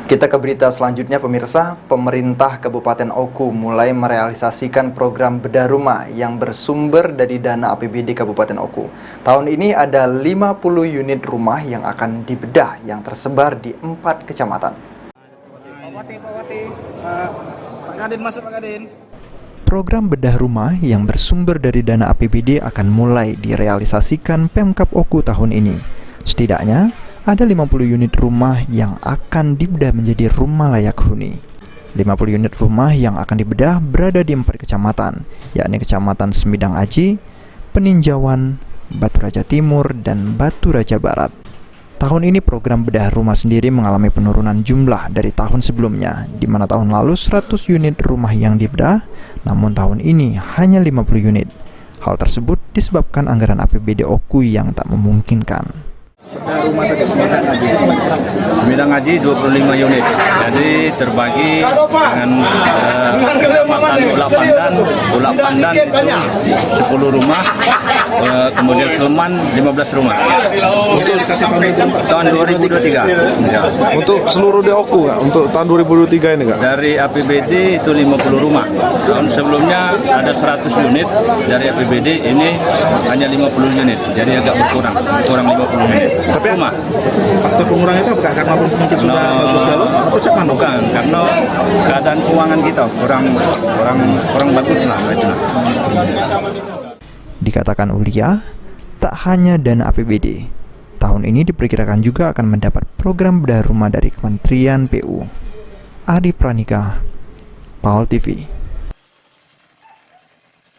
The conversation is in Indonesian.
Kita ke berita selanjutnya, pemirsa. Pemerintah Kabupaten Oku mulai merealisasikan program bedah rumah yang bersumber dari dana APBD Kabupaten Oku. Tahun ini ada 50 unit rumah yang akan dibedah yang tersebar di 4 kecamatan. Program bedah rumah yang bersumber dari dana APBD akan mulai direalisasikan Pemkab Oku tahun ini. Setidaknya ada 50 unit rumah yang akan dibedah menjadi rumah layak huni. 50 unit rumah yang akan dibedah berada di 4 kecamatan, yakni Kecamatan Semidang Aji, Peninjauan, Batu Raja Timur, dan Batu Raja Barat. Tahun ini program bedah rumah sendiri mengalami penurunan jumlah dari tahun sebelumnya, di mana tahun lalu 100 unit rumah yang dibedah, namun tahun ini hanya 50 unit. Hal tersebut disebabkan anggaran APBD Oku yang tak memungkinkan. Rumah sakit Semidang Aji 25 unit, jadi terbagi dengan Bulak Pandan itu 10 rumah, kemudian Sleman 15 rumah. Untuk tahun 2023. Ya. Untuk seluruh Oku nggak? Untuk tahun 2023 ini nggak? Dari APBD itu 50 rumah. Tahun sebelumnya ada 100 unit, dari APBD ini hanya 50 unit, jadi agak kurang 50 unit. Tapi rumah. Faktor pengurangan itu apakah karena mungkin sudah bagus galau atau cak mana? Bukan, karena keadaan keuangan kita kurang bagus lah. Dikatakan Ulia, tak hanya dana APBD, tahun ini diperkirakan juga akan mendapat program bedah rumah dari Kementerian PU. Adi Pranika, PAL TV.